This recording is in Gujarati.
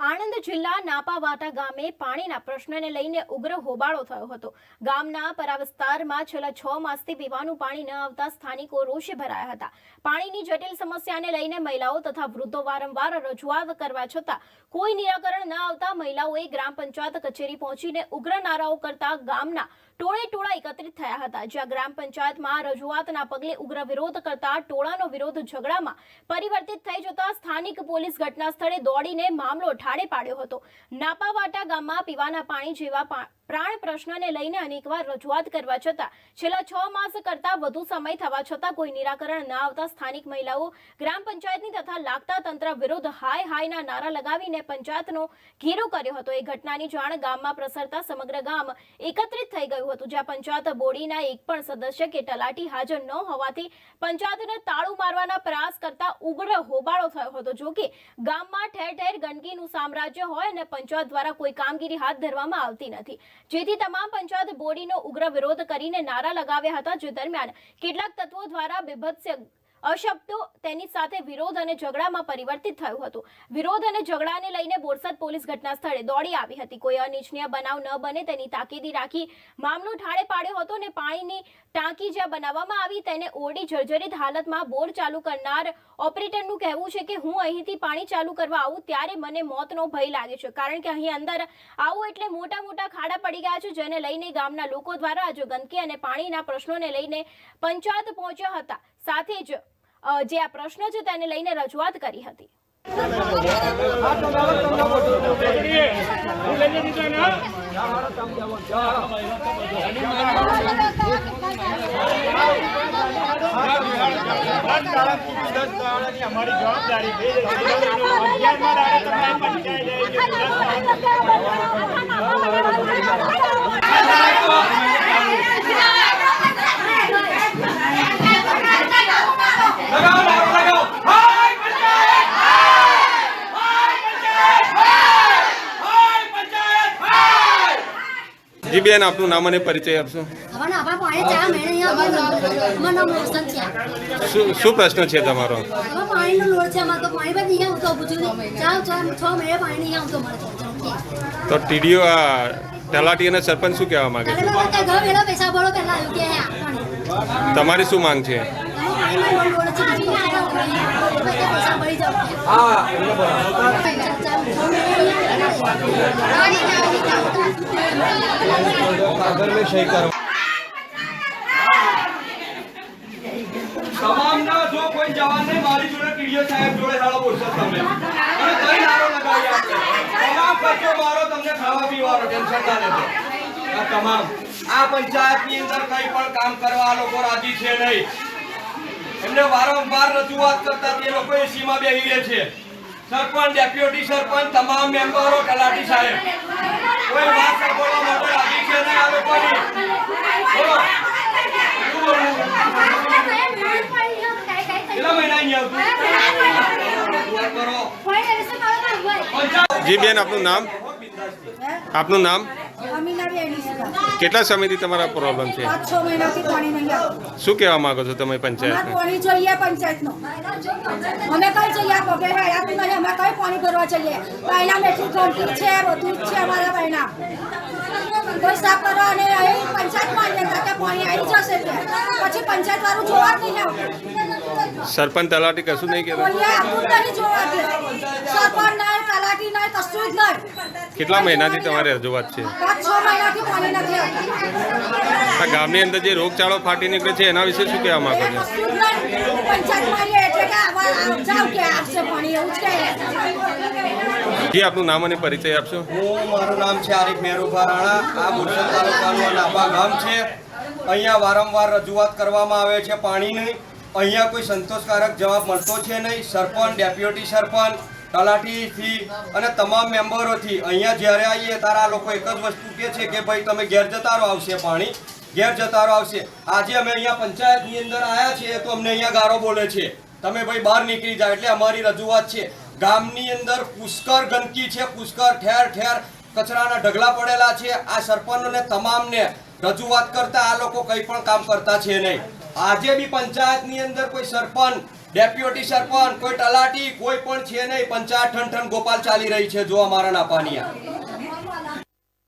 આણંદ જિલ્લા નાપાવાટા ગામે પાણીના પ્રશ્નને લઈને ઉગ્ર હોબાળો થયો હતો। ગામના પરા વિસ્તારમાં છેલ્લા 6 માસથી પીવાનું પાણી ન આવતા સ્થાનિકો રોષે ભરાયા હતા। પાણીની જટિલ સમસ્યાને લઈને મહિલાઓ તથા વૃદ્ધો વારંવાર રજૂઆત કરવા છતાં કોઈ નિરાકરણ ન આવતા મહિલાઓએ ગ્રામ પંચાયત કચેરી પહોંચીને ઉગ્ર નારાઓ કરતા ગામના ટોળે એકત્રિત થયા હતા। જ્યાં ગ્રામ પંચાયતમાં રજૂઆતના પગલે ઉગ્ર વિરોધ કરતા ટોળાનો વિરોધ ઝઘડામાં પરિવર્તિત થઈ જતા સ્થાનિક પોલીસ ઘટના સ્થળે દોડીને મામલો ઠાળે પાડ્યો હતો। નાપાવાટા ગામમાં પીવાના પાણી જેવા પ્રાણ પ્રશ્નને લઈને અનેકવાર રજૂઆત કરવા છતાં છેલ્લા 6 માસ કરતાં વધુ સમય થવા છતાં કોઈ નિરાકરણ ન આવતા સ્થાનિક મહિલાઓ ગ્રામ પંચાયતની તથા લાગતા તંત્ર વિરુદ્ધ હાયના નારા લગાવીને પંચાયતનો ઘેરો કર્યો હતો। એ ઘટનાની જાણ ગામમાં પ્રસરતા સમગ્ર ગામ એકત્રિત થઈ ગયું હતું। જ્યાં પંચાયત બોડીના એક પણ સદસ્ય કે તલાટી હાજર ન હોવાથી પંચાયતને તાળું મારવાના પ્રયાસ કરતા ઉગ્ર હોબાળો થયો હતો। જો કે ગામમાં ઠેર ઠેર ગંદકીનું સામ્રાજ્ય હોય અને પંચાયત દ્વારા કોઈ કામગીરી હાથ ધરવામાં આવતી નથી, જેથી તમામ પંચાયત બોડીનો ઉગ્ર વિરોધ કરીને નારા લગાવ્યા હતા। જે દરમિયાન કેટલાક તત્વો દ્વારા બીભત્સ અશબ્દો તેની સાથે વિરોધ અને ઝઘડામાં પરિવર્તિત થયું હતું। વિરોધ અને ઝઘડાને લઈને બોરસદ પોલીસ ઘટના સ્થળે દોડી આવી હતી। કોઈ અનિચ્છનીય બનાવ ન બને તેની તાકીદી રાખી મામલો ઠાળે પાડ્યો હતો અને પાણીની ટાંકી જ્યાં બનાવવામાં આવી તેને ઓરડી જર્જરિત હાલતમાં બોર ચાલુ કરનાર ઓપરેટરનું કહેવું છે કે હું અહીંથી પાણી ચાલુ કરવા આવું ત્યારે મને મોતનો ભય લાગે છે, કારણ કે અહીં અંદર આવું એટલે મોટા ખાડા પડી ગયા છે, જેને લઈને ગામના લોકો દ્વારા આજે ગંદકી અને પાણીના પ્રશ્નોને લઈને પંચાયત પહોંચ્યા હતા। સાથે જ જે આ પ્રશ્ન છે તેને લઈને રજૂઆત કરી હતી। हमारी जवाबदारी जी बेन, आपનું નામ અને પરિચય આપશો? શું પ્રશ્ન છે તમારો? તો ટીડીઓ તલાટી અને સરપંચ શું કહેવા માંગે છે? તમારી શું માંગ છે? તમામ ના જો કોઈ જવાન નહીં, મારી જોડે ટીડીઓ સાહેબ જોડે સાળો બોલશો તમે અને કઈ નારો લગાવી આપે તમામ ખર્ચો મારો, તમને ખાવા પીવાનો ટેન્શન ના લેતો। આ તમામ આ પંચાયતની અંદર કઈ પણ કામ કરવા લોકો રાજી છે નહીં। એમને વારંવાર રજૂઆત કરતા તે લોકો એસીમાં બેહી રહે છે। સરપંચ, ડેપ્યુટી સરપંચ, તમામ મેમ્બરો, તલાટી સાહેબ કોઈ વાત સાંભળવા માટે રાજી છે નહીં। આ લોકોની બોલો કેટલા મહિના નહીં આવતું? જી બેન, આપનું નામ? આપનું નામ? કેટલા સમયથી તમારા પ્રોબ્લેમ છે? 5-6 મહિનાથી પાણી નહીં આવતું। શું કહેવા માંગો છો તમે પંચાયતને? પાણી જોઈએ પંચાયતનો, અમે કઈ જઈએ પગે હયાતું નહીં, અમે કઈ પાણી ભરવા જઈએ? પહેલા મેઠી ગંદકી છે, બધું જ છે અમારા પહેલા કોઈ સાફ કરવા અને પંચાયતમાં લેતા કે પાણી આવી જશે પછી પંચાયત વાળું જોવા જ નહીં આવતું। સરપંચ તલાટી કશું નહીં કહેતા? સરપંચ નહીં, તલાટી નહીં, કશું જ નહીં। કેટલા મહિનાથી તમારી રજૂઆત છે? 5-6 મહિનાથી પાણી નથી આવતું। આ ગામની અંદર જે રોગચાળો ફાટી નીકળે છે એના વિશે શું કહેવા માંગો છો? પંચાયતમાં એટલે કે જાવ કે આવશે પાણી એવું જ કહે। જી, આપનું નામ અને પરિચય આપશો? મારું નામ છે આરીફ મેરુભા રાણા। આ બોરસદ તાલુકાનું નાપા ગામ છે। અહીંયા વારંવાર રજૂઆત કરવામાં આવે છે પાણીની, અહીંયા કોઈ સંતોષકારક જવાબ મળતો છે નહીં। સરપંચ, ડેપ્યુટી સરપંચ, તલાટીથી અને તમામ મેમ્બરોથી અહીંયા જ્યારે આવીએ ત્યારે આ લોકો એક જ વસ્તુ કહે છે કે ભાઈ તમે ઘેર જતારો આવશે, પાણી ઘેર જતારો આવશે। આજે અમે અહીંયા પંચાયતની અંદર આવ્યા છીએ તો અમને અહીંયા ગારો બોલે છે, તમે ભાઈ બહાર નીકળી જાઓ। એટલે અમારી રજૂઆત છે, ગામની અંદર પુષ્કળ ગંદકી છે, પુષ્કળ ઠેર ઠેર કચરાના ઢગલા પડેલા છે। આ સરપંચને તમામને રજૂઆત કરતા આ લોકો કંઈ પણ કામ કરતા છે નહીં। આજે બી પંચાયતની અંદર કોઈ સરપંચ ડેપ્યુટી સરપંચ કોઈ તલાટી કોઈ પણ છે નહીં. પંચાયત ઠન ઠન ગોપાલ ચાલી રહી છે જો અમારા નાપાની આ